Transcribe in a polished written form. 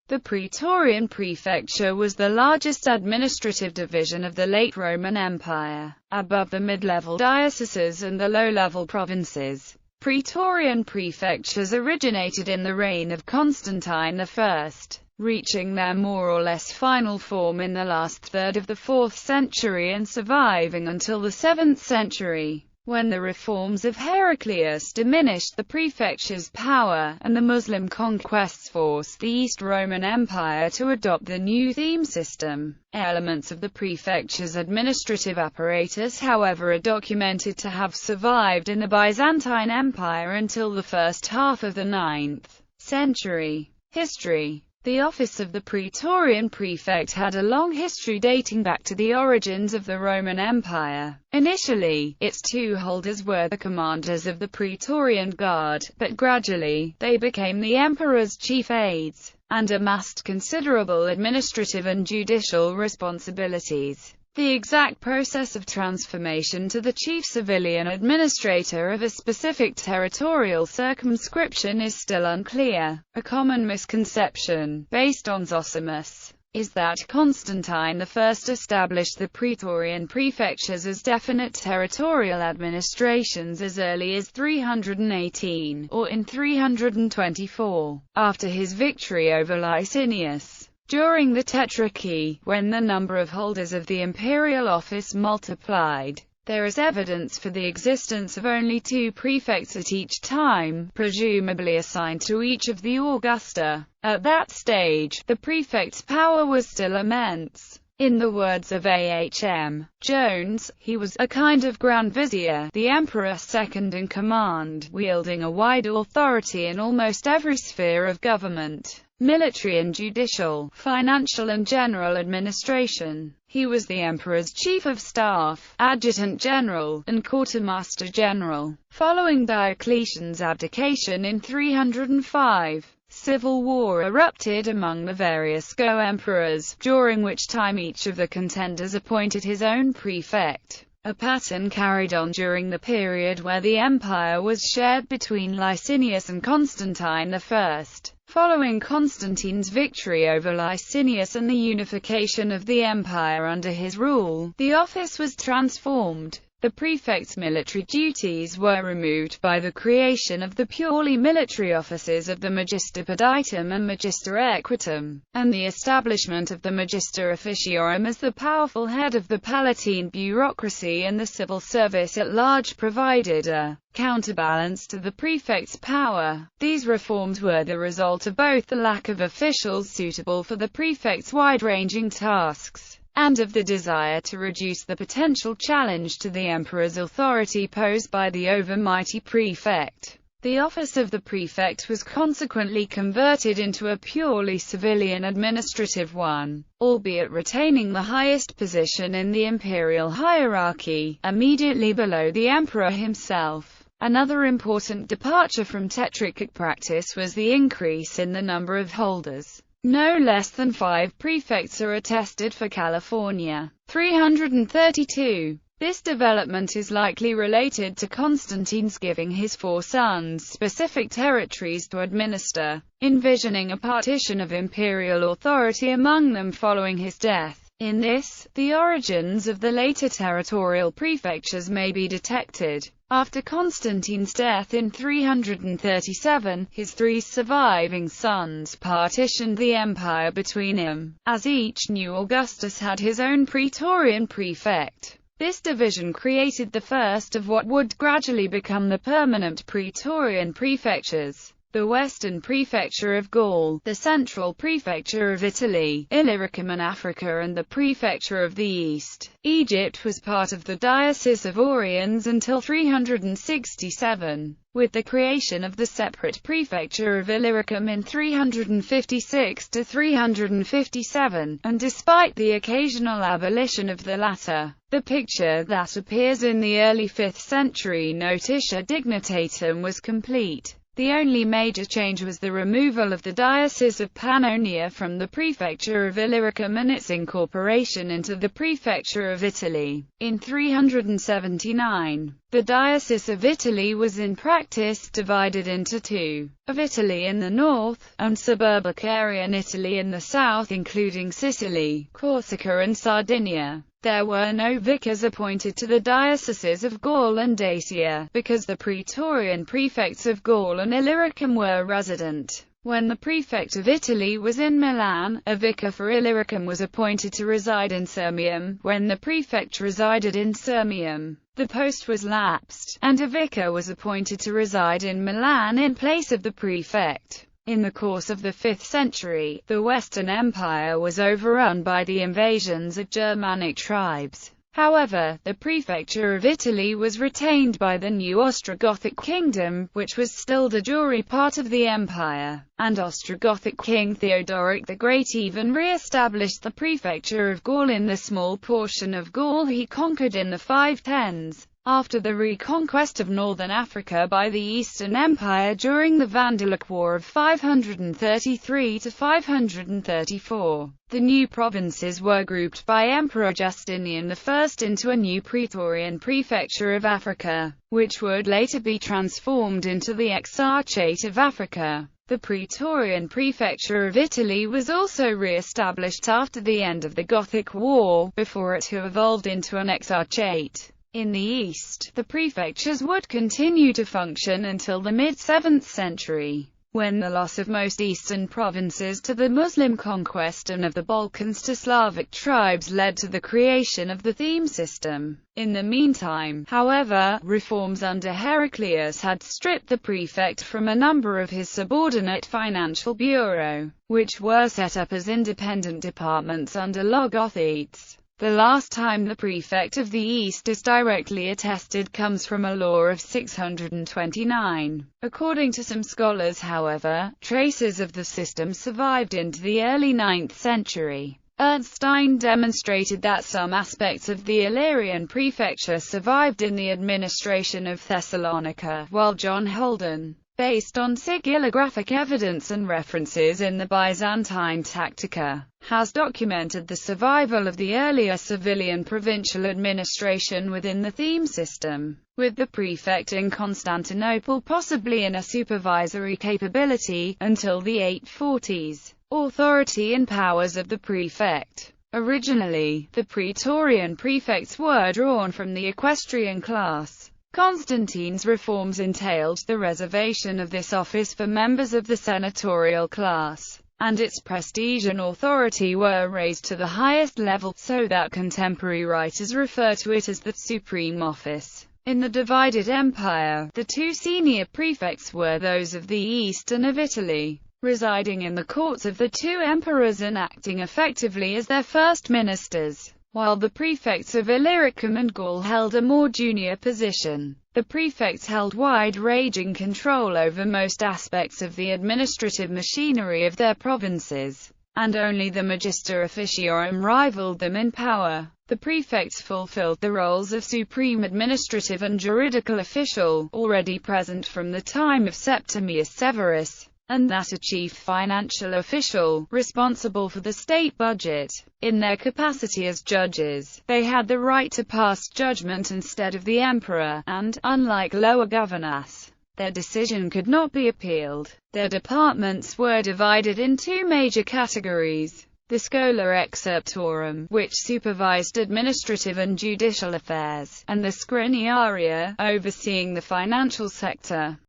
The Praetorian Prefecture was the largest administrative division of the late Roman Empire, above the mid-level dioceses and the low-level provinces. Praetorian prefectures originated in the reign of Constantine I, reaching their more or less final form in the last third of the 4th century and surviving until the 7th century, when the reforms of Heraclius diminished the prefecture's power, and the Muslim conquests forced the East Roman Empire to adopt the new theme system. Elements of the prefecture's administrative apparatus, however, are documented to have survived in the Byzantine Empire until the first half of the 9th century. History. The office of the Praetorian Prefect had a long history dating back to the origins of the Roman Empire. Initially, its two holders were the commanders of the Praetorian Guard, but gradually, they became the emperor's chief aides, and amassed considerable administrative and judicial responsibilities. The exact process of transformation to the chief civilian administrator of a specific territorial circumscription is still unclear. A common misconception, based on Zosimus, is that Constantine I established the Praetorian prefectures as definite territorial administrations as early as 318, or in 324, after his victory over Licinius. During the Tetrarchy, when the number of holders of the imperial office multiplied, there is evidence for the existence of only 2 prefects at each time, presumably assigned to each of the Augusta. At that stage, the prefect's power was still immense. In the words of A.H.M. Jones, he was a kind of Grand Vizier, the emperor's second in command, wielding a wide authority in almost every sphere of government. Military and judicial, financial and general administration. He was the emperor's chief of staff, adjutant general, and quartermaster general. Following Diocletian's abdication in 305, civil war erupted among the various co-emperors, during which time each of the contenders appointed his own prefect. A pattern carried on during the period where the empire was shared between Licinius and Constantine I. Following Constantine's victory over Licinius and the unification of the empire under his rule, the office was transformed. The prefect's military duties were removed by the creation of the purely military offices of the Magister Peditum and Magister Equitum, and the establishment of the Magister Officiorum as the powerful head of the Palatine bureaucracy, and the civil service at large provided a counterbalance to the prefect's power. These reforms were the result of both the lack of officials suitable for the prefect's wide-ranging tasks, and of the desire to reduce the potential challenge to the emperor's authority posed by the overmighty prefect. The office of the prefect was consequently converted into a purely civilian administrative one, albeit retaining the highest position in the imperial hierarchy, immediately below the emperor himself. Another important departure from tetrarchic practice was the increase in the number of holders. No less than 5 prefects are attested for California. 332. This development is likely related to Constantine's giving his 4 sons specific territories to administer, envisioning a partition of imperial authority among them following his death. In this, the origins of the later territorial prefectures may be detected. After Constantine's death in 337, his 3 surviving sons partitioned the empire between them, as each new Augustus had his own Praetorian prefect. This division created the first of what would gradually become the permanent Praetorian prefectures. The Western Prefecture of Gaul, the Central Prefecture of Italy, Illyricum and Africa, and the Prefecture of the East, Egypt, was part of the Diocese of Oriens until 367, with the creation of the separate Prefecture of Illyricum in 356 to 357, and despite the occasional abolition of the latter, the picture that appears in the early 5th century Notitia Dignitatum was complete. The only major change was the removal of the Diocese of Pannonia from the Prefecture of Illyricum and its incorporation into the Prefecture of Italy. In 379, the Diocese of Italy was in practice divided into two: of Italy in the north, and Suburbicarian Italy in the south, including Sicily, Corsica and Sardinia. There were no vicars appointed to the dioceses of Gaul and Dacia, because the Praetorian Prefects of Gaul and Illyricum were resident. When the prefect of Italy was in Milan, a vicar for Illyricum was appointed to reside in Sirmium. When the prefect resided in Sirmium, the post was lapsed, and a vicar was appointed to reside in Milan in place of the prefect. In the course of the 5th century, the Western Empire was overrun by the invasions of Germanic tribes. However, the prefecture of Italy was retained by the new Ostrogothic kingdom, which was still de jure part of the empire, and Ostrogothic king Theodoric the Great even re-established the prefecture of Gaul in the small portion of Gaul he conquered in the 510s. After the reconquest of northern Africa by the Eastern Empire during the Vandalic War of 533–534, the new provinces were grouped by Emperor Justinian I into a new Praetorian Prefecture of Africa, which would later be transformed into the Exarchate of Africa. The Praetorian Prefecture of Italy was also re-established after the end of the Gothic War, before it had evolved into an Exarchate. In the east, the prefectures would continue to function until the mid-7th century, when the loss of most eastern provinces to the Muslim conquest and of the Balkans to Slavic tribes led to the creation of the theme system. In the meantime, however, reforms under Heraclius had stripped the prefect from a number of his subordinate financial bureaux, which were set up as independent departments under logothetes. The last time the prefect of the East is directly attested comes from a law of 629. According to some scholars, however, traces of the system survived into the early 9th century. Ernstein demonstrated that some aspects of the Illyrian prefecture survived in the administration of Thessalonica, while John Holden, based on sigillographic evidence and references in the Byzantine Tactica, has documented the survival of the earlier civilian provincial administration within the theme system, with the prefect in Constantinople possibly in a supervisory capability, until the 840s. Authority and powers of the prefect. Originally, the Praetorian prefects were drawn from the equestrian class. Constantine's reforms entailed the reservation of this office for members of the senatorial class, and its prestige and authority were raised to the highest level, so that contemporary writers refer to it as the supreme office. In the divided empire, the two senior prefects were those of the East and of Italy, residing in the courts of the two emperors and acting effectively as their first ministers, while the prefects of Illyricum and Gaul held a more junior position. The prefects held wide-ranging control over most aspects of the administrative machinery of their provinces, and only the Magister Officiorum rivaled them in power. The prefects fulfilled the roles of supreme administrative and juridical official, already present from the time of Septimius Severus, and that a chief financial official, responsible for the state budget. In their capacity as judges, they had the right to pass judgment instead of the emperor, and, unlike lower governors, their decision could not be appealed. Their departments were divided in two major categories: the Schola Excerptorum, which supervised administrative and judicial affairs, and the Scriniaria, overseeing the financial sector.